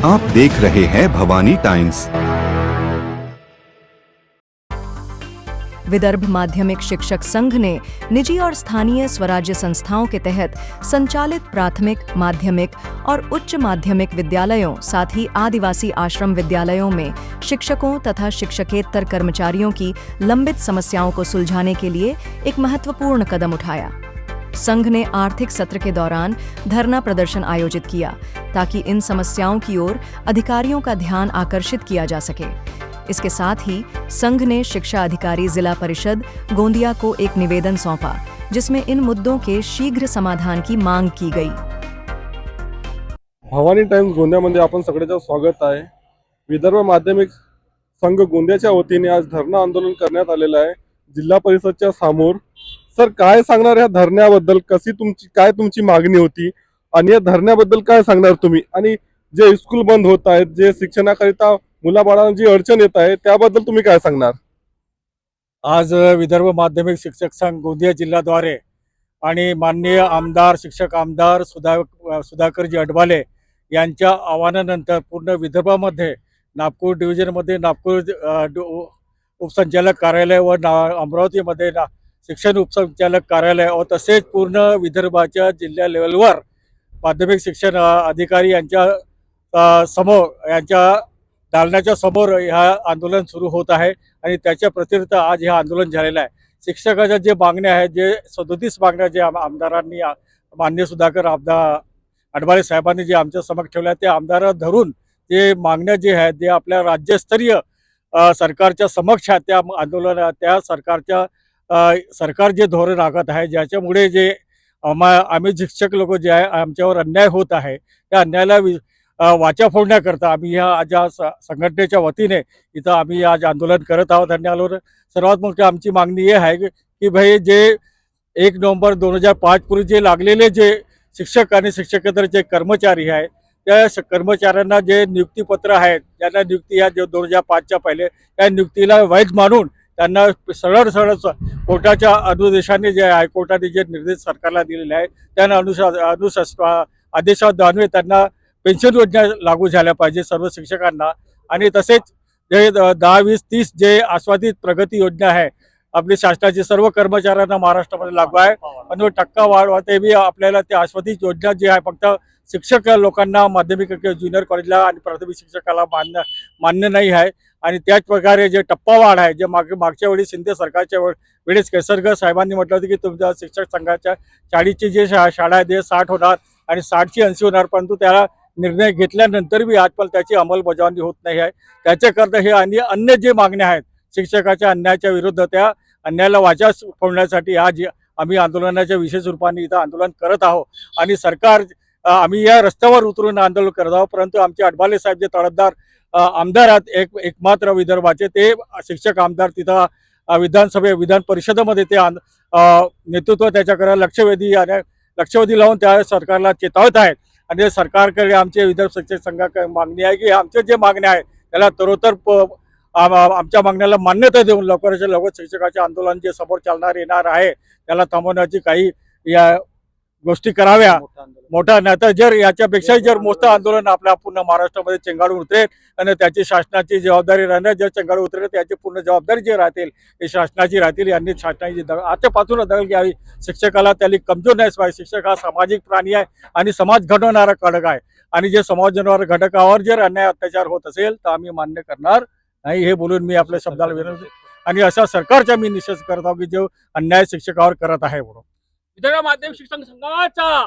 आप देख रहे हैं भवानी टाइम्स। विदर्भ माध्यमिक शिक्षक संघ ने निजी और स्थानीय स्वराज्य संस्थाओं के तहत संचालित प्राथमिक, माध्यमिक और उच्च माध्यमिक विद्यालयों, साथ ही आदिवासी आश्रम विद्यालयों में शिक्षकों तथा शिक्षकेतर कर्मचारियों की लंबित समस्याओं को सुलझाने के लिए एक महत्वपूर्ण कदम उठाया। संघ ने आर्थिक सत्र के दौरान धरना प्रदर्शन आयोजित किया ताकि इन समस्याओं की ओर अधिकारियों का ध्यान आकर्षित किया जा सके। इसके साथ ही संघ ने शिक्षा अधिकारी जिला परिषद गोंदिया को एक निवेदन सौंपा, जिसमें इन मुद्दों के शीघ्र समाधान की मांग की गई। भवानी टाइम्स गोंदियामध्ये आपण सगळ्यांचं स्वागत आहे। विदर्भ माध्यमिक संघ गोंदियाच्या वतीने आज धरणं आंदोलन करण्यात आलेलं आहे जिल्हा परिषदच्या समोर। सर, काय सांगणार या धरण्याबद्दल? काय तुमची मागणी होती आणि या धरण्याबद्दल काय सांगणार तुम्ही? आणि जे स्कूल बंद होत आहेत, जे शिक्षणाकरिता मुलाबाळांना जी अडचण येत आहे, त्याबद्दल तुम्ही काय सांगणार? आज विदर्भ माध्यमिक शिक्षक संघ गोंदिया जिल्ह्याद्वारे आणि माननीय आमदार शिक्षक आमदार सुधाकरजी अडबाले यांच्या आव्हानानंतर पूर्ण विदर्भामध्ये नागपूर डिव्हिजनमध्ये नागपूर उपसंचालक कार्यालय व अमरावतीमध्ये शिक्षण उपसंचालक कार्यालय व तसेच पूर्ण विदर्भाच्या जिल्हा लेवलवर माध्यमिक शिक्षण अधिकारी यांच्या समोर यांच्या दालनाच्या समोर ह्या आंदोलन सुरू होत आहे आणि त्याच्या प्रतिर्थ आज हे आंदोलन झालेलं आहे। शिक्षकाच्या जे मागण्या आहेत, जे 37 मागण्या जे आमदारांनी मान्य सुधाकर अडबाले साहेबांनी जे आमच्या समक्ष ठेवल्या, त्या आमदार धरून जे मागण्या जे आहेत, जे आपल्या राज्यस्तरीय सरकारच्या समक्ष आहेत, त्या आंदोलन त्या सरकार जे धोरण आखत आहे, ज्याच्यामुळे जे आम्ही शिक्षक लोक जे आहे आमच्यावर अन्याय होत आहे, त्या अन्यायाला वाचा फोडण्याकरता आम्ही ह्या संघटनेच्या वतीने इथं आम्ही आज आंदोलन करत आहोत। आणि सर्वात मोठी आमची मागणी ही आहे की भाई जे 1 नोव्हेंबर 2005 पूर्वी जे लागलेले जे शिक्षक आणि शिक्षकेतर जे कर्मचारी आहेत, त्या कर्मचाऱ्यांना जे नियुक्तीपत्र आहेत, ज्यांना नियुक्ती या 2005च्या पहिले त्या नियुक्तीला वैध मानून त्यांना सरळ कोर्टाच्या आदेशाने जे हायकोर्टाने जे निर्देश सरकारला दिलेले आहे, त्या आदेशाद्वारे त्यांना पेन्शन योजना लागू झाल्या पाहिजे सर्व शिक्षकांना। आणि तसेच जे 10, 20, 30 जे आस्वादित प्रगती योजना आहे आपली शासनाची सर्व कर्मचाऱ्यांना महाराष्ट्रामध्ये लागू आहे, पण टक्का वाढ ते बी आपल्याला ते आस्वादित योजना जी आहे फक्त शिक्षक लोकांना माध्यमिक ज्युनियर कॉलेजला आणि प्राथमिक शिक्षकाला मान्य नाही आहे। आणि त्याच प्रकारे जे टप्पा वाढ आहे, जे मागच्या वेळी शिंदे सरकारच्या वेळेस केसरकर साहेबांनी म्हटलं होतं की तुमच्या शिक्षक संघाच्या 40ची जे शाळा आहे ते 60 होणार आणि 60ची 80 होणार, परंतु त्याला निर्णय घेतल्यानंतर बी आजकाल त्याची अंमलबजावणी होत नाही आहे। त्याच्याकरता हे आणि अन्य जे मागण्या आहेत शिक्षकाच्या अन्यायाच्या विरुद्ध, त्या अन्यायाला वाचा फोडण्यासाठी आज आम्ही आंदोलनाच्या विशेष रूपाने इथं आंदोलन करत आहोत। आणि सरकार आम्ही या रस्त्यावर उतरून आंदोलन करत आहोत, परंतु आमचे अडबाले साहेब जे तडफदार आमदार आहेत एकमात्र विदर्भाचे, ते शिक्षक आमदार तिथं विधान परिषदेमध्ये ते नेतृत्व त्याच्याकडे लक्षवेधी लावून त्या सरकारला चेतावत आहेत। आणि सरकारकडे आमचे विदर्भ शिक्षक संघाकडे मागणी आहे की आमचे जे मागण्या आहेत त्याला तरोतर आमच्या मागण्याला मान्यता देऊन लवकराच्या लवकर शिक्षकाचे आंदोलन जे समोर येणार आहे त्याला थांबवण्याची काही या गोष्टी कराव्या। मोठा नाही तर जर याच्यापेक्षाही जर मोठं आंदोलन आपल्या पूर्ण महाराष्ट्रामध्ये चेंगाळून उतरेल आणि त्याची शासनाची जबाबदारी राहणार, जर चेंगाळून उतरेल त्याची पूर्ण जबाबदारी जे राहतील ते शासनाची राहतील। यांनी शासनाची आतापासून दखल घ्यावी। शिक्षकाला त्याला कमजोर नाही पाहिजे। शिक्षक हा सामाजिक प्राणी आहे आणि समाज घडवणारा घटक आहे, आणि जे समाज घडवणाऱ्या घटकावर जर अन्याय अत्याचार होत असेल तर आम्ही मान्य करणार नाही, हे बोलून मी आपल्या शब्दाला विनंती आणि अशा सरकारचा मी निषेध करत आहोत की जो अन्याय शिक्षकावर करत आहे म्हणून। विदर्भ माध्यमिक शिक्षण संघाचा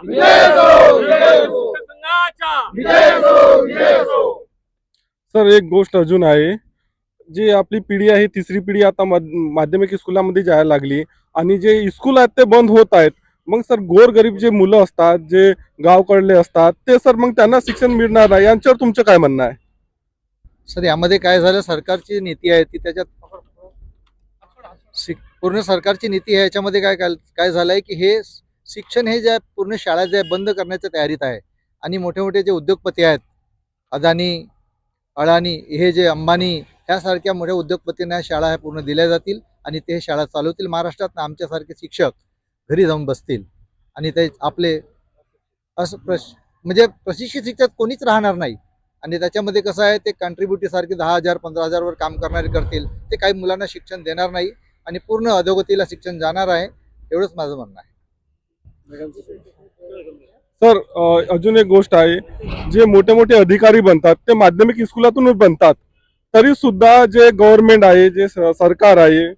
सर, एक गोष्ट अजून आहे, जी आपली पिढी आहे तिसरी पिढी आता माध्यमिक स्कूलामध्ये जायला लागली आणि जे स्कूल आहेत ते बंद होत आहेत। मग सर, गोरगरीब जे मुलं असतात, जे गावकडले असतात, ते सर मग त्यांना शिक्षण मिळणार नाही, यांच्यावर तुमचं काय म्हणणं आहे? सर, यामध्ये काय झालं, सरकारची नीती आहे ती त्याच्यात पूर्ण सरकारची नीती आहे। याच्यामध्ये काय झालंय की हे शिक्षण हे जे पूर्ण शाळा जे बंद करण्याच्या तयारीत आहे आणि मोठे मोठे जे उद्योगपती आहेत, अदानी, अडाणी, हे जे अंबानी ह्यासारख्या मोठ्या उद्योगपतींना शाळा ह्या पूर्ण दिल्या जातील आणि ते शाळा चालवतील महाराष्ट्रात। आमच्यासारखे शिक्षक घरी जाऊन बसतील आणि ते आपले असं म्हणजे प्रशिक्षित शिक्षक कोणीच राहणार नाही। आणि त्याच्यामध्ये कसं आहे, ते कंट्रीब्युटीसारखे 10,000 15,000 वर काम करणारे करतील, ते काही मुलांना शिक्षण देणार नाही आणि पूर्ण अधोगतीला शिक्षण जाणार आहे. एवढंच माझं म्हणणं आहे. सर, अजून एक गोष्ट आहे, जे मोठे मोठे अधिकारी बनतात ते माध्यमिक स्कूलातून बनतात, तरी सुद्धा जे गव्हर्नमेंट आहे, जे सरकार आहे,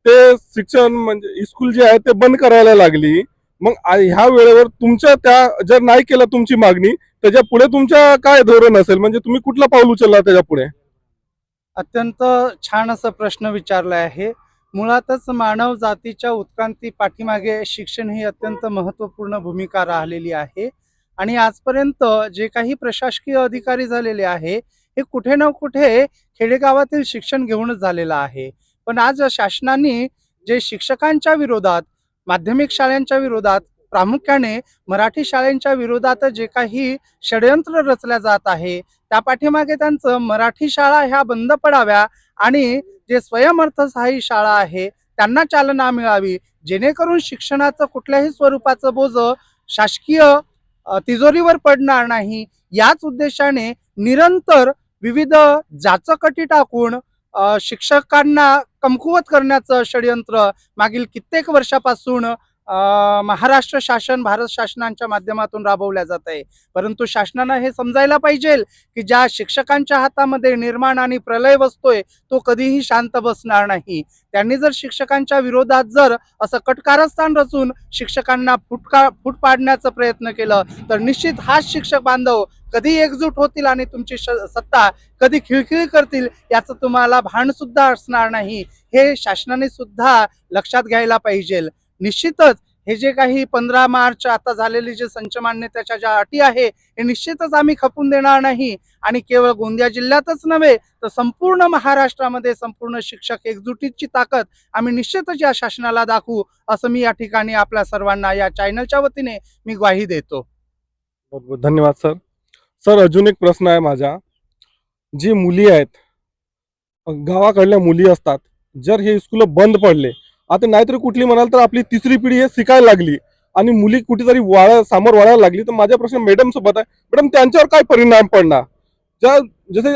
ते शिक्षण म्हणजे स्कूल जे आहे ते बंद करायला लागली. मग ह्या वेळेवर तुमच्या त्या जर नाही केलं तुमची मागणी, त्याच्या पुढे तुमच्या काय धोरण असेल, म्हणजे तुम्ही कुठला पाऊल उचलला त्याच्या पुढे? अत्यंत छान असा प्रश्न विचारला आहे. मुळातच मानव जातीच्या उत्क्रांती पाठीमागे शिक्षण ही अत्यंत महत्त्वपूर्ण भूमिका राहिलेली आहे आणि आजपर्यंत जे काही प्रशासकीय अधिकारी झालेले आहे हे कुठे ना कुठे खेडेगावातील शिक्षण घेऊनच झालेलं आहे. पण आज शासनाने जे शिक्षकांच्या विरोधात, माध्यमिक शाळांच्या विरोधात, प्रामुख्याने मराठी शाळांच्या विरोधात जे काही षडयंत्र रचल्या जात आहे, त्या पाठीमागे त्यांचं मराठी शाळा ह्या बंद पडाव्या आणि जे स्वयंअर्थसहाय्यी शाळा आहे त्यांना चालना मिळावी, जेणेकरून शिक्षणाचं कुठल्याही स्वरूपाचं बोज शासकीय तिजोरीवर पडणार नाही. याच उद्देशाने निरंतर विविध जाचकटी टाकून शिक्षकांना कमकुवत करण्याचं षडयंत्र मागील कित्येक वर्षापासून महाराष्ट्र शासन, भारत शासनाच्या माध्यमातून राबवल्या जात आहे. परंतु शासनानं हे समजायला पाहिजे की ज्या शिक्षकांच्या हातामध्ये निर्माण आणि प्रलय बसतोय तो कधीही शांत बसणार नाही. त्यांनी जर शिक्षकांच्या विरोधात जर असं कटकारस्थान रचून शिक्षकांना फूट पाडण्याचा प्रयत्न केलं तर निश्चित हाच शिक्षक बांधव कधी एकजूट होतील आणि तुमची सत्ता कधी खिळखिळी करतील याचं तुम्हाला भान सुद्धा असणार नाही. हे शासनाने सुद्धा लक्षात घ्यायला पाहिजे. निश्चितच हे जे काही 15 मार्च आता झालेली जे संच मान्यतेच्या ज्या अटी आहे हे निश्चितच आम्ही खपून देणार नाही आणि केवळ गोंदिया जिल्ह्यातच नव्हे तर संपूर्ण महाराष्ट्रामध्ये संपूर्ण शिक्षक एकजुटीची ताकद आम्ही निश्चितच या शासनाला दाखवू, असं मी या ठिकाणी आपल्या सर्वांना या चॅनलच्या वतीने मी ग्वाही देतो. बहुत बहुत धन्यवाद सर. सर, अजून एक प्रश्न आहे माझा. जी मुली आहेत, गावाकडल्या मुली असतात, जर हे स्कूल बंद पडले, आता नाहीतरी कुठली म्हणाल तर आपली तिसरी पिढी हे शिकायला लागली आणि मुली कुठेतरी सामोर वळायला लागली, तर माझा प्रश्न मॅडम सोबत आहे, मॅडम त्यांच्यावर काय परिणाम पडणार? ज्या जसे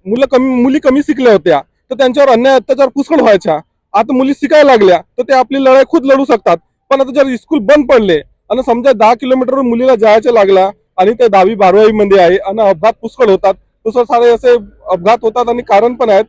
मुली कमी शिकल्या होत्या तर त्यांच्यावर अन्याय अत्याचार पुष्कळ व्हायच्या. आता मुली शिकायला लागल्या तर ते आपली लढाई खुद लढू शकतात. पण आता जर स्कूल बंद पडले आणि समजा 10 किलोमीटर मुलीला जायचं लागला आणि ते 10वी 12वी मध्ये आहे आणि अपघात पुष्कळ होतात, पुष्कळ सारे असे अपघात होतात आणि कारण पण आहेत,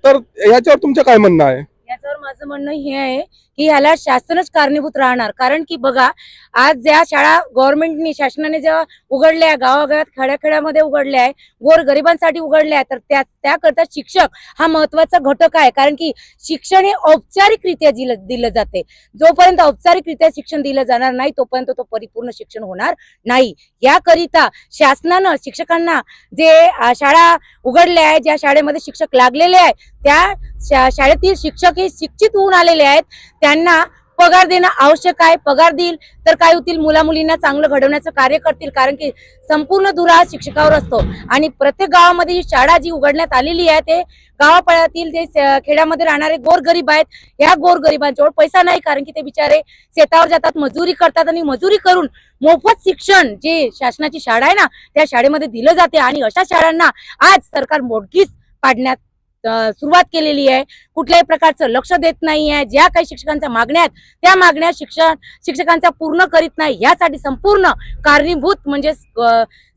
तर याच्यावर तुमचं काय म्हणणं आहे? याच्यावर माझं म्हणणं हे आहे की ह्याला शासनच कारणीभूत राहणार. कारण की बघा, आज ज्या शाळा गव्हर्नमेंटनी, शासनाने जेव्हा उघडल्या, गावागावात खेड्याखेड्यामध्ये उघडल्या आहे, गोरगरिबांसाठी उघडल्या आहे, तर त्याकरता शिक्षक हा महत्वाचा घटक आहे. कारण की शिक्षण हे औपचारिकरित्या दिलं जाते. जोपर्यंत औपचारिकरित्या शिक्षण दिलं जाणार नाही तोपर्यंत तो परिपूर्ण शिक्षण होणार नाही. याकरिता शासनानं शिक्षकांना जे शाळा उघडल्या आहेत, ज्या शाळेमध्ये शिक्षक लागलेले आहेत, त्या शाळेतील शिक्षक हे शिक्षित होऊन आलेले आहेत, त्यांना पगार देणं आवश्यक आहे. पगार देईल तर काय होतील, मुला मुलींना चांगलं घडवण्याचं कार्य करतील. कारण की संपूर्ण धुरा हा शिक्षकावर असतो आणि प्रत्येक गावामध्ये ही शाळा जी उघडण्यात आलेली आहे ते गावापळातील जे खेड्यामध्ये राहणारे गोरगरीब आहेत, या गोरगरिबांच्यावर पैसा नाही. कारण की ते बिचारे शेतावर जातात, मजुरी करतात आणि मजुरी करून मोफत शिक्षण जे शासनाची शाळा आहे ना त्या शाळेमध्ये दिलं जाते आणि अशा शाळांना आज सरकार मोडकीच पाडण्यात सुरुवात केलेली आहे. कुठल्याही प्रकारचं लक्ष देत नाही आहे. ज्या काही शिक्षकांच्या मागण्या आहेत त्या मागण्या शिक्षकांचा पूर्ण करीत नाही. यासाठी संपूर्ण कारणीभूत म्हणजे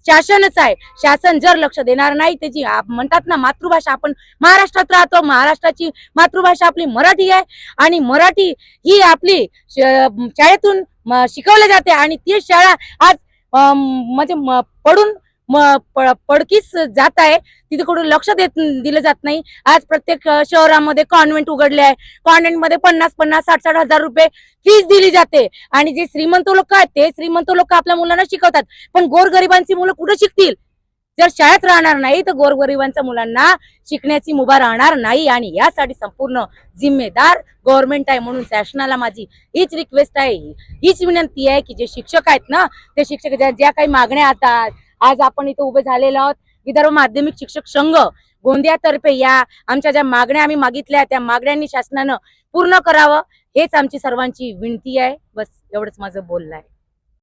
शासनच आहे. शासन जर लक्ष देणार नाही, त्याची म्हणतात ना मातृभाषा, आपण महाराष्ट्रात राहतो, महाराष्ट्राची मातृभाषा आपली मराठी आहे आणि मराठी ही आपली शाळेतून शिकवली जाते आणि ती शाळा आज म्हणजे पडकीस जात आहे. तिकडून लक्ष दिलं जात नाही. आज प्रत्येक शहरामध्ये कॉन्व्हेंट उघडले आहे. कॉन्व्हेंटमध्ये 50-60 हजार रुपये फीस दिली जाते आणि जे श्रीमंत लोक आहेत ते श्रीमंत लोक आपल्या मुलांना शिकवतात, पण गोरगरिबांची मुलं कुठे शिकतील? जर शाळेत राहणार नाही तर गोरगरिबांच्या मुलांना शिकण्याची मुभा राहणार नाही आणि यासाठी संपूर्ण जिम्मेदार गव्हर्नमेंट आहे. म्हणून शासनाला माझी हीच रिक्वेस्ट आहे, हीच विनंती आहे की जे शिक्षक आहेत ना ते शिक्षक ज्या काही मागण्या आता आज आपण इथे उभे झालेलो आहोत, विदर्भ माध्यमिक शिक्षक संघ गोंदियातर्फे या आमच्या ज्या मागण्या आम्ही मागितल्या त्या मागण्यांनी शासनानं पूर्ण करावं हेच आमची सर्वांची विनंती आहे. बस एवढंच माझं बोलणं आहे.